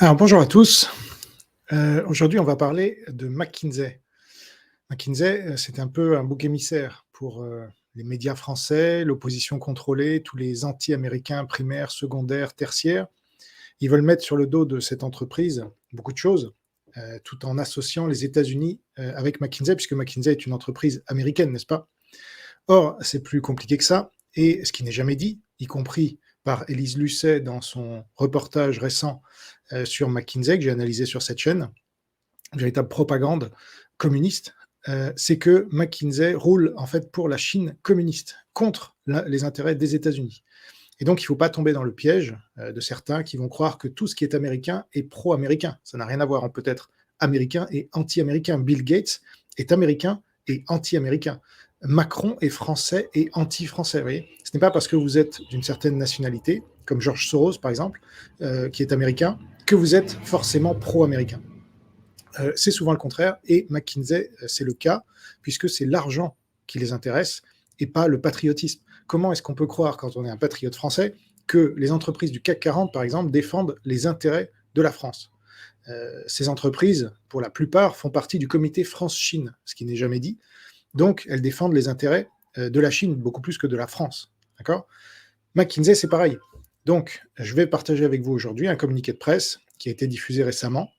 Alors, bonjour à tous. Aujourd'hui, on va parler de McKinsey. McKinsey, c'est un peu un bouc émissaire pour les médias français, l'opposition contrôlée, tous les anti-américains primaires, secondaires, tertiaires. Ils veulent mettre sur le dos de cette entreprise beaucoup de choses, tout en associant les États-Unis avec McKinsey, puisque McKinsey est une entreprise américaine, n'est-ce pas? Or, c'est plus compliqué que ça, et ce qui n'est jamais dit, y compris par Élise Lucet dans son reportage récent sur McKinsey, que j'ai analysé sur cette chaîne, véritable propagande communiste, c'est que McKinsey roule en fait pour la Chine communiste, contre les intérêts des États-Unis. Et donc, il ne faut pas tomber dans le piège de certains qui vont croire que tout ce qui est américain est pro-américain. Ça n'a rien à voir. On peut être américain et anti-américain. Bill Gates est américain et anti-américain. Macron est français et anti-français. Vous voyez, ce n'est pas parce que vous êtes d'une certaine nationalité, comme George Soros par exemple, qui est américain, que vous êtes forcément pro-américain. C'est souvent le contraire, et McKinsey, c'est le cas, puisque c'est l'argent qui les intéresse et pas le patriotisme. Comment est-ce qu'on peut croire, quand on est un patriote français, que les entreprises du CAC 40, par exemple, défendent les intérêts de la France? Ces entreprises, pour la plupart, font partie du comité France-Chine, ce qui n'est jamais dit. Donc, elles défendent les intérêts de la Chine beaucoup plus que de la France. D'accord? McKinsey, c'est pareil. Donc, je vais partager avec vous aujourd'hui un communiqué de presse qui a été diffusé récemment,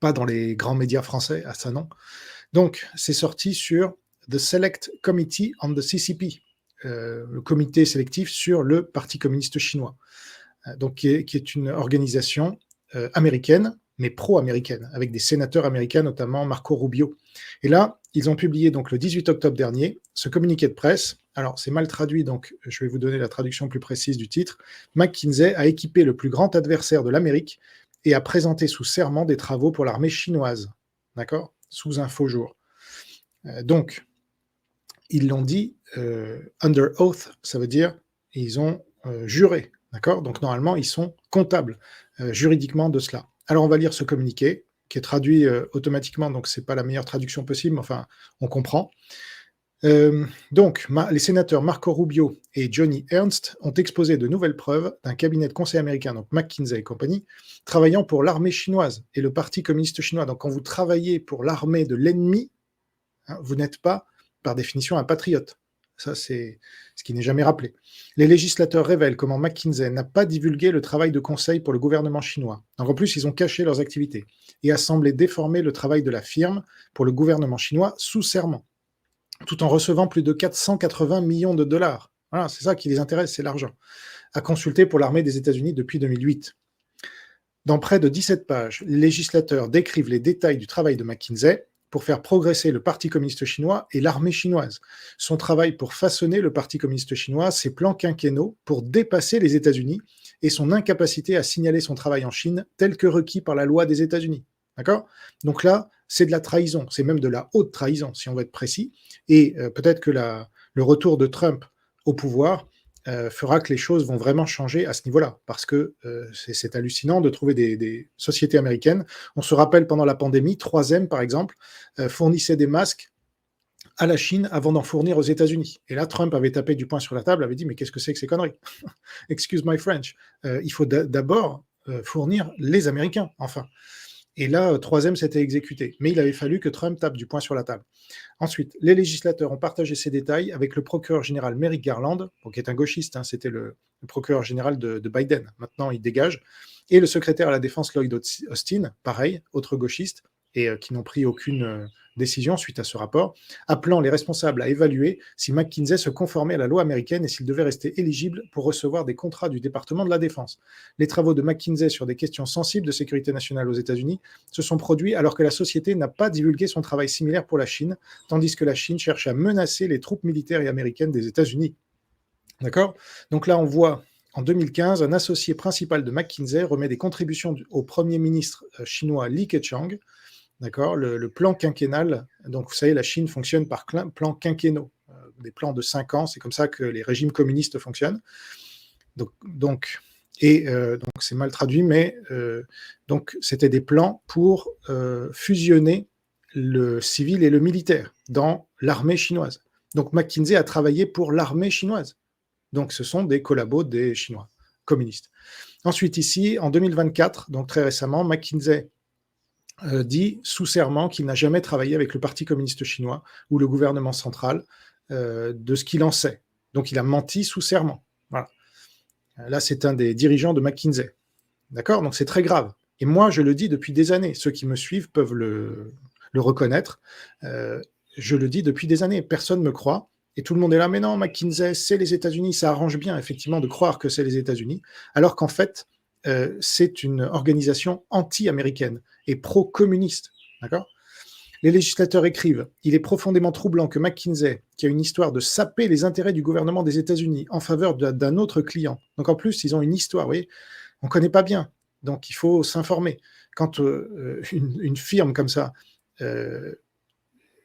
pas dans les grands médias français, à ça non. Donc, c'est sorti sur The Select Committee on the CCP, le comité sélectif sur le Parti communiste chinois, donc qui est une organisation américaine, mais pro-américaine, avec des sénateurs américains, notamment Marco Rubio. Et là, ils ont publié donc le 18 octobre dernier ce communiqué de presse. Alors, c'est mal traduit, donc je vais vous donner la traduction plus précise du titre. McKinsey a équipé le plus grand adversaire de l'Amérique et a présenté sous serment des travaux pour l'armée chinoise. D'accord? Sous un faux jour. Donc, ils l'ont dit under oath, ça veut dire ils ont juré. D'accord? Donc, normalement, ils sont comptables juridiquement de cela. Alors, on va lire ce communiqué qui est traduit automatiquement, donc ce n'est pas la meilleure traduction possible, mais enfin, on comprend. Donc, les sénateurs Marco Rubio et Johnny Ernst ont exposé de nouvelles preuves d'un cabinet de conseil américain, donc McKinsey et compagnie, travaillant pour l'armée chinoise et le Parti communiste chinois. Donc, quand vous travaillez pour l'armée de l'ennemi, hein, vous n'êtes pas, par définition, un patriote. Ça, c'est ce qui n'est jamais rappelé. Les législateurs révèlent comment McKinsey n'a pas divulgué le travail de conseil pour le gouvernement chinois. Donc, en plus, ils ont caché leurs activités et a semblé déformer le travail de la firme pour le gouvernement chinois sous serment, tout en recevant plus de 480 millions de dollars. Voilà, c'est ça qui les intéresse, c'est l'argent, à consulter pour l'armée des États-Unis depuis 2008. Dans près de 17 pages, les législateurs décrivent les détails du travail de McKinsey pour faire progresser le Parti communiste chinois et l'armée chinoise. Son travail pour façonner le Parti communiste chinois, ses plans quinquennaux pour dépasser les États-Unis et son incapacité à signaler son travail en Chine tel que requis par la loi des États-Unis. D'accord? Donc là, c'est de la trahison, c'est même de la haute trahison, si on veut être précis. Et peut-être que le retour de Trump au pouvoir fera que les choses vont vraiment changer à ce niveau-là, parce que c'est hallucinant de trouver des sociétés américaines. On se rappelle pendant la pandémie, 3M par exemple, fournissait des masques à la Chine avant d'en fournir aux États-Unis. Et là, Trump avait tapé du poing sur la table, avait dit, mais qu'est-ce que c'est que ces conneries? Excuse my French. Il faut d'abord fournir les Américains, enfin. Et là, 3M s'était exécuté. Mais il avait fallu que Trump tape du poing sur la table. Ensuite, les législateurs ont partagé ces détails avec le procureur général Merrick Garland, qui est un gauchiste, hein, c'était le procureur général de Biden. Maintenant, il dégage. Et le secrétaire à la défense Lloyd Austin, pareil, autre gauchiste, et qui n'ont pris aucune décision suite à ce rapport, appelant les responsables à évaluer si McKinsey se conformait à la loi américaine et s'il devait rester éligible pour recevoir des contrats du département de la Défense. Les travaux de McKinsey sur des questions sensibles de sécurité nationale aux États-Unis se sont produits alors que la société n'a pas divulgué son travail similaire pour la Chine, tandis que la Chine cherche à menacer les troupes militaires et américaines des États-Unis. D'accord? Donc là, on voit en 2015, un associé principal de McKinsey remet des contributions au Premier ministre chinois Li Keqiang. D'accord, le plan quinquennal, donc vous savez, la Chine fonctionne par plans quinquennaux, des plans de 5 ans, c'est comme ça que les régimes communistes fonctionnent. Donc c'est mal traduit, mais donc c'était des plans pour fusionner le civil et le militaire dans l'armée chinoise. Donc McKinsey a travaillé pour l'armée chinoise. Donc ce sont des collabos des Chinois communistes. Ensuite, ici, en 2024, donc très récemment, McKinsey dit sous serment qu'il n'a jamais travaillé avec le Parti communiste chinois ou le gouvernement central de ce qu'il en sait. Donc, il a menti sous serment. Voilà. Là, c'est un des dirigeants de McKinsey. D'accord? Donc, c'est très grave. Et moi, je le dis depuis des années. Ceux qui me suivent peuvent le reconnaître. Je le dis depuis des années. Personne ne me croit. Et tout le monde est là, mais non, McKinsey, c'est les États-Unis. Ça arrange bien, effectivement, de croire que c'est les États-Unis, alors qu'en fait, c'est une organisation anti-américaine et pro-communiste. D'accord? Les législateurs écrivent « Il est profondément troublant que McKinsey, qui a une histoire de saper les intérêts du gouvernement des États-Unis en faveur d'un autre client », donc en plus, ils ont une histoire, vous voyez, on ne connaît pas bien, donc il faut s'informer. Quand une firme comme ça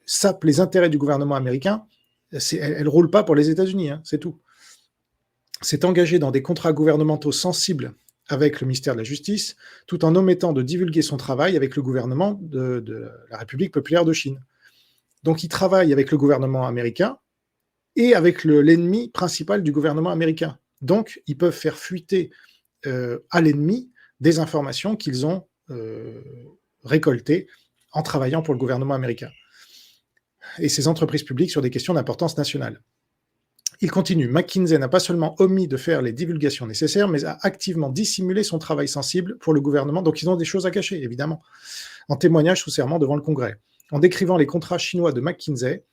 sape les intérêts du gouvernement américain, elle ne roule pas pour les États-Unis, hein, c'est tout. C'est engagé dans des contrats gouvernementaux sensibles avec le ministère de la Justice, tout en omettant de divulguer son travail avec le gouvernement de la République populaire de Chine. Donc il travaille avec le gouvernement américain et avec l'ennemi principal du gouvernement américain. Donc ils peuvent faire fuiter à l'ennemi des informations qu'ils ont récoltées en travaillant pour le gouvernement américain et ses entreprises publiques sur des questions d'importance nationale. Il continue. McKinsey n'a pas seulement omis de faire les divulgations nécessaires, mais a activement dissimulé son travail sensible pour le gouvernement. Donc, ils ont des choses à cacher, évidemment, en témoignage sous serment devant le Congrès. En décrivant les contrats chinois de McKinsey,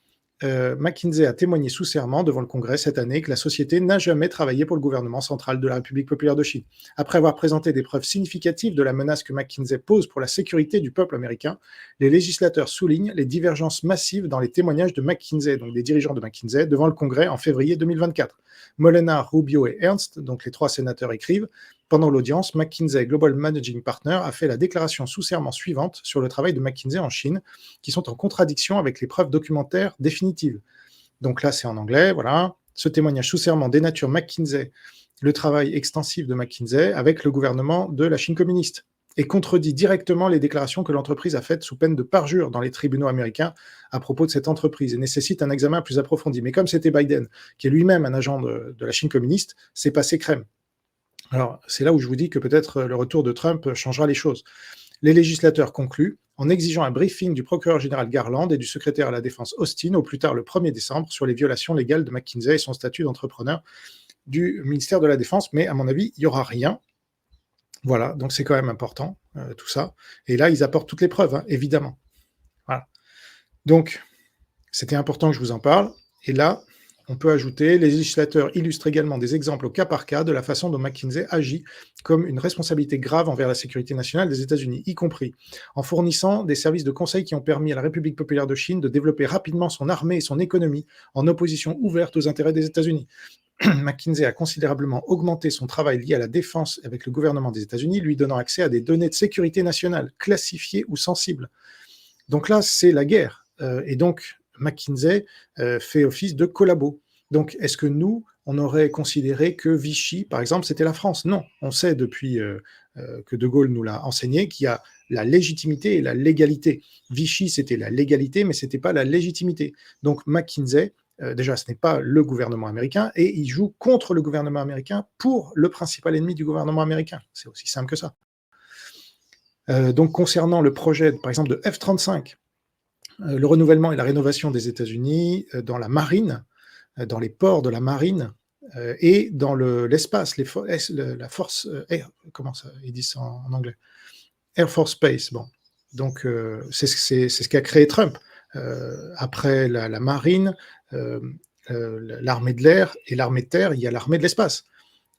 McKinsey a témoigné sous serment devant le Congrès cette année que la société n'a jamais travaillé pour le gouvernement central de la République populaire de Chine. Après avoir présenté des preuves significatives de la menace que McKinsey pose pour la sécurité du peuple américain, les législateurs soulignent les divergences massives dans les témoignages de McKinsey, donc des dirigeants de McKinsey, devant le Congrès en février 2024. Molenaar, Rubio et Ernst, donc les trois sénateurs, écrivent: pendant l'audience, McKinsey Global Managing Partner a fait la déclaration sous serment suivante sur le travail de McKinsey en Chine, qui sont en contradiction avec les preuves documentaires définitives. Donc là, c'est en anglais, voilà. Ce témoignage sous serment dénature McKinsey, le travail extensif de McKinsey avec le gouvernement de la Chine communiste, et contredit directement les déclarations que l'entreprise a faites sous peine de parjure dans les tribunaux américains à propos de cette entreprise, et nécessite un examen plus approfondi. Mais comme c'était Biden, qui est lui-même un agent de la Chine communiste, c'est passé crème. Alors, c'est là où je vous dis que peut-être le retour de Trump changera les choses. Les législateurs concluent en exigeant un briefing du procureur général Garland et du secrétaire à la Défense Austin au plus tard le 1er décembre sur les violations légales de McKinsey et son statut d'entrepreneur du ministère de la Défense. Mais à mon avis, il n'y aura rien. Voilà, donc c'est quand même important, tout ça. Et là, ils apportent toutes les preuves, hein, évidemment. Voilà. Donc, c'était important que je vous en parle. Et là, on peut ajouter, les législateurs illustrent également des exemples au cas par cas de la façon dont McKinsey agit comme une responsabilité grave envers la sécurité nationale des États-Unis, y compris en fournissant des services de conseil qui ont permis à la République populaire de Chine de développer rapidement son armée et son économie en opposition ouverte aux intérêts des États-Unis. McKinsey a considérablement augmenté son travail lié à la défense avec le gouvernement des États-Unis, lui donnant accès à des données de sécurité nationale, classifiées ou sensibles. Donc là, c'est la guerre. Et donc, McKinsey fait office de collabo. Donc, est-ce que nous, on aurait considéré que Vichy, par exemple, c'était la France? Non. On sait depuis que De Gaulle nous l'a enseigné qu'il y a la légitimité et la légalité. Vichy, c'était la légalité, mais ce n'était pas la légitimité. Donc, McKinsey, déjà, ce n'est pas le gouvernement américain, et il joue contre le gouvernement américain pour le principal ennemi du gouvernement américain. C'est aussi simple que ça. Donc, concernant le projet, par exemple, de F-35, le renouvellement et la rénovation des États-Unis dans la marine, dans les ports de la marine et dans l'espace, la force air, comment ça, ils disent ça en anglais, Air Force Space. Bon, donc c'est ce qu'a créé Trump. Après la marine, l'armée de l'air et l'armée de terre, il y a l'armée de l'espace.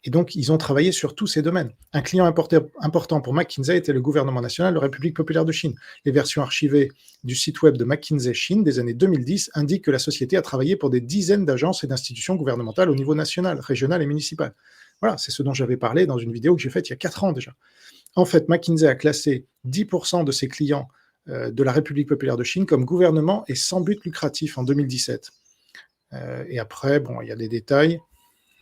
Et donc, ils ont travaillé sur tous ces domaines. Un client important pour McKinsey était le gouvernement national de la République populaire de Chine. Les versions archivées du site web de McKinsey Chine des années 2010 indiquent que la société a travaillé pour des dizaines d'agences et d'institutions gouvernementales au niveau national, régional et municipal. Voilà, c'est ce dont j'avais parlé dans une vidéo que j'ai faite il y a 4 ans déjà. En fait, McKinsey a classé 10% de ses clients de la République populaire de Chine comme gouvernement et sans but lucratif en 2017. Et après, bon, il y a des détails.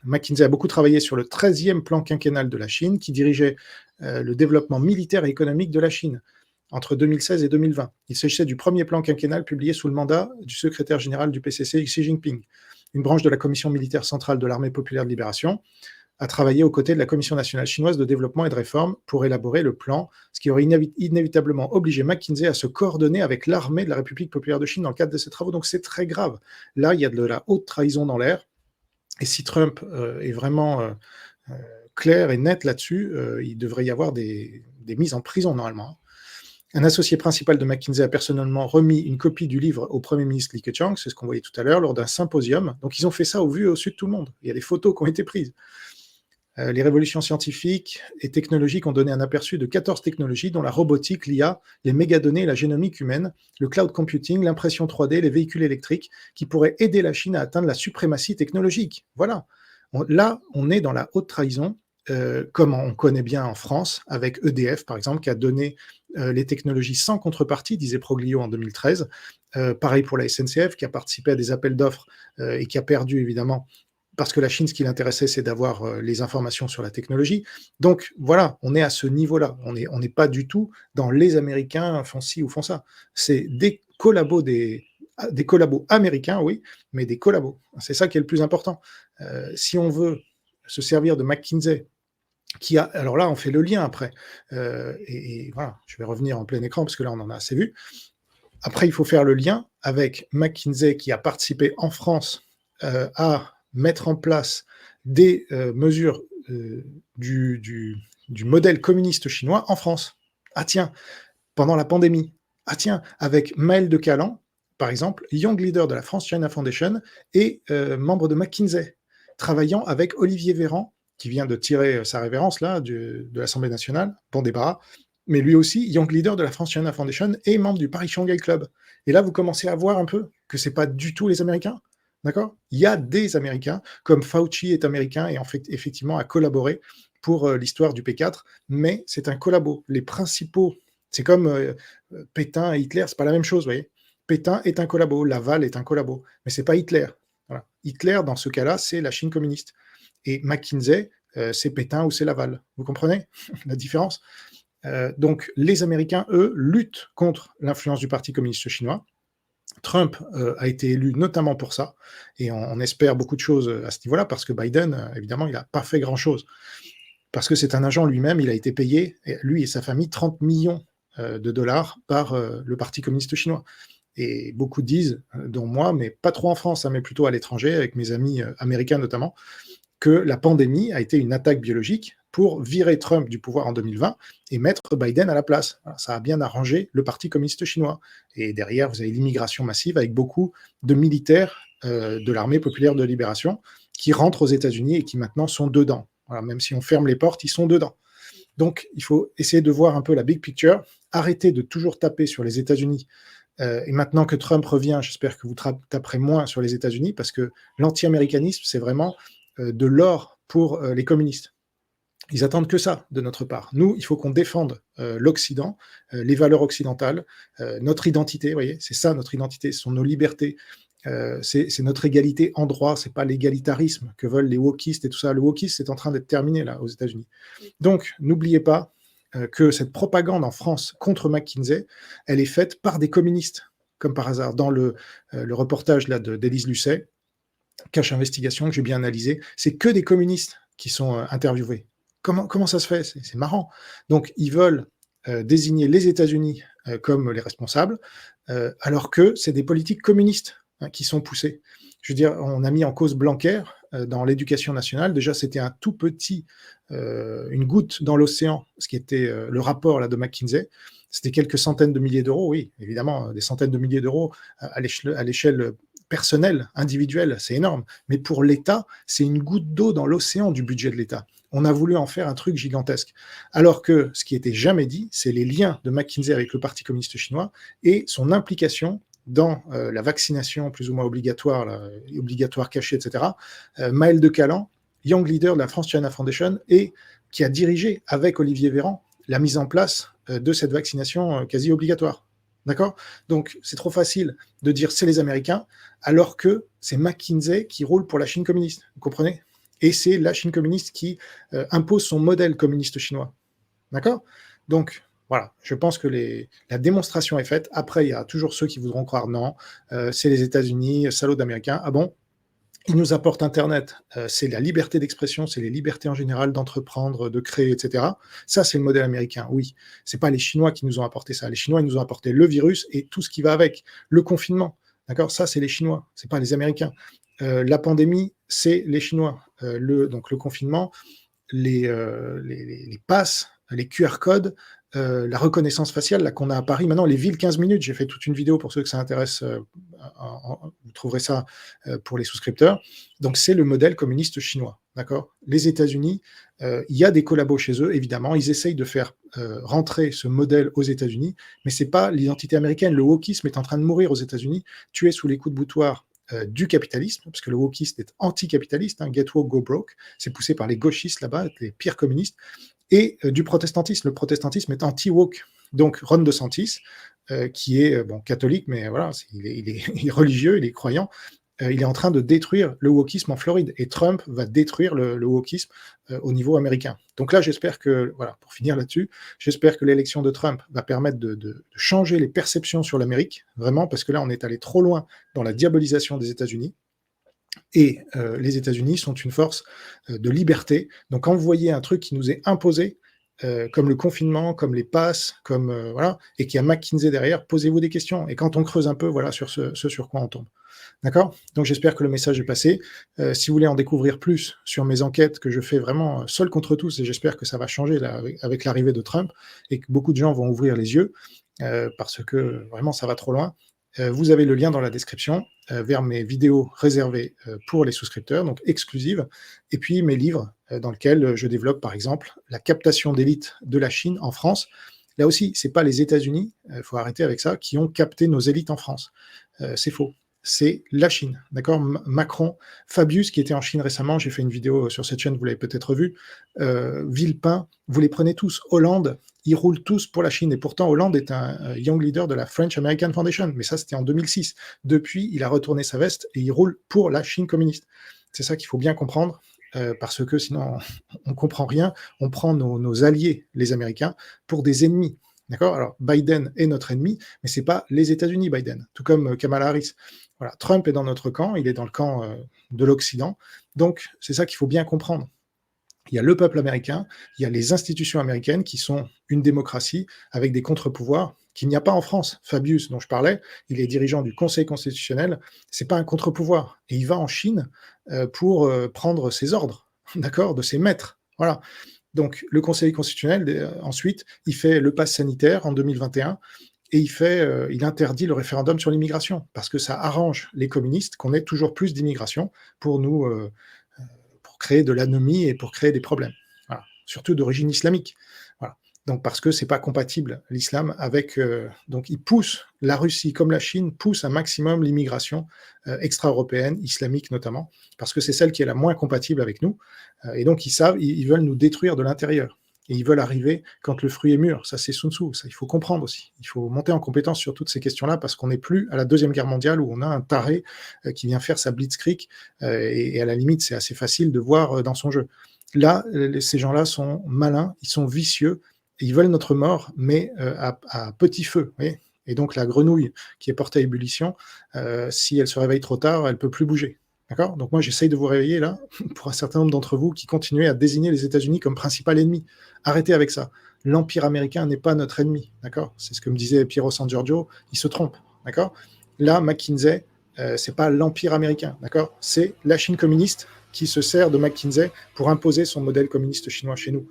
McKinsey a beaucoup travaillé sur le 13e plan quinquennal de la Chine, qui dirigeait le développement militaire et économique de la Chine entre 2016 et 2020. Il s'agissait du premier plan quinquennal publié sous le mandat du secrétaire général du PCC, Xi Jinping, une branche de la Commission militaire centrale de l'Armée populaire de libération. a travaillé aux côtés de la Commission nationale chinoise de développement et de réforme pour élaborer le plan, ce qui aurait inévitablement obligé McKinsey à se coordonner avec l'armée de la République populaire de Chine dans le cadre de ces travaux. Donc c'est très grave. Là, il y a de la haute trahison dans l'air. Et si Trump est vraiment clair et net là-dessus, il devrait y avoir des mises en prison normalement. Un associé principal de McKinsey a personnellement remis une copie du livre au Premier ministre Li Keqiang, c'est ce qu'on voyait tout à l'heure, lors d'un symposium. Donc ils ont fait ça au vu et au su de tout le monde. Il y a des photos qui ont été prises. Les révolutions scientifiques et technologiques ont donné un aperçu de 14 technologies, dont la robotique, l'IA, les mégadonnées, la génomique humaine, le cloud computing, l'impression 3D, les véhicules électriques, qui pourraient aider la Chine à atteindre la suprématie technologique. Voilà. Là, on est dans la haute trahison, comme on connaît bien en France, avec EDF, par exemple, qui a donné les technologies sans contrepartie, disait Proglio en 2013. Pareil pour la SNCF, qui a participé à des appels d'offres et qui a perdu, évidemment, parce que la Chine, ce qui l'intéressait, c'est d'avoir les informations sur la technologie. Donc, voilà, on est à ce niveau-là. On n'est pas du tout dans les Américains font ci ou font ça. C'est des collabos américains, oui, mais des collabos. C'est ça qui est le plus important. Si on veut se servir de McKinsey, alors là, on fait le lien après. Et voilà, je vais revenir en plein écran parce que là, on en a assez vu. Après, il faut faire le lien avec McKinsey qui a participé en France à mettre en place des mesures du modèle communiste chinois en France. Ah tiens, pendant la pandémie. Ah tiens, avec Maël de Calan, par exemple, young leader de la France China Foundation et membre de McKinsey, travaillant avec Olivier Véran, qui vient de tirer sa révérence là de l'Assemblée nationale, bon débarras, mais lui aussi young leader de la France China Foundation et membre du Paris Shanghai Club. Et là, vous commencez à voir un peu que c'est pas du tout les Américains, d'accord? Il y a des Américains, comme Fauci est américain et en fait effectivement a collaboré pour l'histoire du P4, mais c'est un collabo. Les principaux, c'est comme Pétain et Hitler, c'est pas la même chose, vous voyez. Pétain est un collabo, Laval est un collabo, mais c'est pas Hitler. Voilà. Hitler, dans ce cas-là, c'est la Chine communiste. Et McKinsey, c'est Pétain ou c'est Laval. Vous comprenez la différence? Donc, les Américains, eux, luttent contre l'influence du Parti communiste chinois. Trump a été élu notamment pour ça, et on espère beaucoup de choses à ce niveau-là, parce que Biden, évidemment, il n'a pas fait grand-chose. Parce que c'est un agent lui-même, il a été payé, lui et sa famille, 30 millions de dollars par le Parti communiste chinois. Et beaucoup disent, dont moi, mais pas trop en France, mais plutôt à l'étranger, avec mes amis américains notamment, que la pandémie a été une attaque biologique pour virer Trump du pouvoir en 2020 et mettre Biden à la place. Alors, ça a bien arrangé le Parti communiste chinois. Et derrière, vous avez l'immigration massive avec beaucoup de militaires de l'armée populaire de libération qui rentrent aux États-Unis et qui maintenant sont dedans. Voilà, même si on ferme les portes, ils sont dedans. Donc, il faut essayer de voir un peu la big picture, arrêter de toujours taper sur les États-Unis. Et maintenant que Trump revient, j'espère que vous taperez moins sur les États-Unis, parce que l'anti-américanisme, c'est vraiment de l'or pour les communistes. Ils attendent que ça de notre part. Nous, il faut qu'on défende l'Occident, les valeurs occidentales, notre identité, vous voyez, c'est ça notre identité, ce sont nos libertés, c'est notre égalité en droit, c'est pas l'égalitarisme que veulent les wokistes et tout ça. Le wokisme, c'est en train d'être terminé là aux États-Unis. Donc, n'oubliez pas que cette propagande en France contre McKinsey, elle est faite par des communistes, comme par hasard. Dans le reportage là d'Élise Lucet, Cache Investigation, que j'ai bien analysé, c'est que des communistes qui sont interviewés. Comment ça se fait? C'est marrant. Donc, ils veulent désigner les États-Unis comme les responsables, alors que c'est des politiques communistes qui sont poussées. Je veux dire, on a mis en cause Blanquer dans l'éducation nationale. Déjà, c'était un tout petit, une goutte dans l'océan, ce qui était le rapport là, de McKinsey. C'était quelques centaines de milliers d'euros, oui, évidemment, des centaines de milliers d'euros à l'échelle personnelle, individuelle, c'est énorme. Mais pour l'État, c'est une goutte d'eau dans l'océan du budget de l'État. On a voulu en faire un truc gigantesque. Alors que ce qui était jamais dit, c'est les liens de McKinsey avec le Parti communiste chinois et son implication dans la vaccination plus ou moins obligatoire, obligatoire cachée, etc. Maël de Calan, young leader de la France China Foundation, et qui a dirigé avec Olivier Véran la mise en place de cette vaccination quasi obligatoire. D'accord? Donc, c'est trop facile de dire c'est les Américains, alors que c'est McKinsey qui roule pour la Chine communiste. Vous comprenez? Et c'est la Chine communiste qui impose son modèle communiste chinois. D'accord? Donc, voilà, je pense que la démonstration est faite. Après, il y a toujours ceux qui voudront croire non, c'est les États-Unis, salauds d'Américains. Ah bon? Ils nous apportent internet, c'est la liberté d'expression, c'est les libertés en général d'entreprendre, de créer et cetera. Ça, c'est le modèle américain, oui. C'est pas les Chinois qui nous ont apporté ça. Les Chinois, ils nous ont apporté le virus et tout ce qui va avec. Le confinement, d'accord? Ça, c'est les Chinois, c'est pas les Américains. La pandémie, c'est les Chinois. Donc le confinement, les passes, les QR codes, la reconnaissance faciale là qu'on a à Paris. Maintenant, les villes 15 minutes, j'ai fait toute une vidéo pour ceux que ça intéresse, vous trouverez ça pour les souscripteurs. Donc c'est le modèle communiste chinois, d'accord? Les États-Unis, il y a des collabos chez eux, évidemment, ils essayent de faire rentrer ce modèle aux États-Unis, mais c'est pas l'identité américaine. Le wokisme est en train de mourir aux États-Unis, tué sous les coups de boutoir du capitalisme, parce que le wokisme est anticapitaliste, hein, get woke, go broke, c'est poussé par les gauchistes là-bas, les pires communistes, et du protestantisme. Le protestantisme est anti-woke. Donc Ron DeSantis, qui est bon, catholique, mais voilà, il est religieux, il est croyant, il est en train de détruire le wokisme en Floride, et Trump va détruire le wokisme au niveau américain. Donc là, j'espère que, voilà, pour finir là-dessus, j'espère que l'élection de Trump va permettre de changer les perceptions sur l'Amérique, vraiment, parce que là, on est allé trop loin dans la diabolisation des États-Unis. Et les États-Unis sont une force de liberté. Donc quand vous voyez un truc qui nous est imposé, comme le confinement, comme les passes, comme voilà, et qu'il y a McKinsey derrière, posez-vous des questions. Et quand on creuse un peu, voilà sur ce sur quoi on tombe. D'accord? Donc j'espère que le message est passé. Si vous voulez en découvrir plus sur mes enquêtes que je fais vraiment seul contre tous, et j'espère que ça va changer là, avec l'arrivée de Trump, et que beaucoup de gens vont ouvrir les yeux, parce que vraiment ça va trop loin. Vous avez le lien dans la description vers mes vidéos réservées pour les souscripteurs, donc exclusives, et puis mes livres dans lesquels je développe par exemple la captation d'élite de la Chine en France. Là aussi, c'est pas les États-Unis, il faut arrêter avec ça, qui ont capté nos élites en France. C'est faux. C'est la Chine, d'accord? Macron, Fabius qui était en Chine récemment, j'ai fait une vidéo sur cette chaîne, vous l'avez peut-être vu, Villepin, vous les prenez tous, Hollande, ils roulent tous pour la Chine, et pourtant Hollande est un young leader de la French American Foundation, mais ça c'était en 2006. Depuis, il a retourné sa veste et il roule pour la Chine communiste. C'est ça qu'il faut bien comprendre, parce que sinon on comprend rien, on prend nos alliés, les Américains, pour des ennemis. D'accord? Alors, Biden est notre ennemi, mais c'est pas les États-Unis, Biden, tout comme Kamala Harris. Voilà, Trump est dans notre camp, il est dans le camp de l'Occident. Donc, c'est ça qu'il faut bien comprendre. Il y a le peuple américain, il y a les institutions américaines qui sont une démocratie avec des contre-pouvoirs qu'il n'y a pas en France. Fabius, dont je parlais, il est dirigeant du Conseil constitutionnel, c'est pas un contre-pouvoir. Et il va en Chine pour prendre ses ordres, d'accord, de ses maîtres. Voilà. Donc, le Conseil constitutionnel, ensuite, il fait le pass sanitaire en 2021 et il interdit le référendum sur l'immigration parce que ça arrange les communistes qu'on ait toujours plus d'immigration pour nous, pour créer de l'anomie et pour créer des problèmes. Voilà. Surtout d'origine islamique. Voilà. Donc, parce que c'est pas compatible l'islam avec. Donc, il pousse la Russie comme la Chine pousse un maximum l'immigration extra-européenne, islamique notamment, parce que c'est celle qui est la moins compatible avec nous. Et donc, ils veulent nous détruire de l'intérieur. Et ils veulent arriver quand le fruit est mûr. Ça, c'est Sun Tzu. Ça, il faut comprendre aussi. Il faut monter en compétence sur toutes ces questions-là parce qu'on n'est plus à la Deuxième Guerre mondiale où on a un taré qui vient faire sa blitzkrieg et à la limite, c'est assez facile de voir dans son jeu. Là, ces gens-là sont malins, ils sont vicieux, et ils veulent notre mort, mais à petit feu. Vous voyez, et donc la grenouille qui est portée à ébullition, si elle se réveille trop tard, elle ne peut plus bouger. D'accord? Donc moi, j'essaye de vous réveiller là, pour un certain nombre d'entre vous qui continuez à désigner les États-Unis comme principal ennemi. Arrêtez avec ça. L'Empire américain n'est pas notre ennemi. D'accord? C'est ce que me disait Piero San Giorgio. Il se trompe. D'accord? Là, McKinsey, c'est pas l'Empire américain. D'accord? C'est la Chine communiste qui se sert de McKinsey pour imposer son modèle communiste chinois chez nous.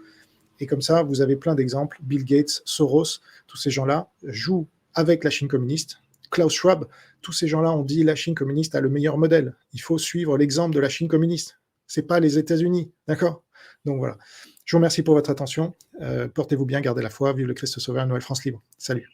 Et comme ça, vous avez plein d'exemples. Bill Gates, Soros, tous ces gens-là jouent avec la Chine communiste. Klaus Schwab, tous ces gens-là ont dit la Chine communiste a le meilleur modèle. Il faut suivre l'exemple de la Chine communiste. C'est pas les États-Unis, d'accord? Donc voilà. Je vous remercie pour votre attention. Portez-vous bien, gardez la foi. Vive le Christ Sauveur, Noël France libre. Salut.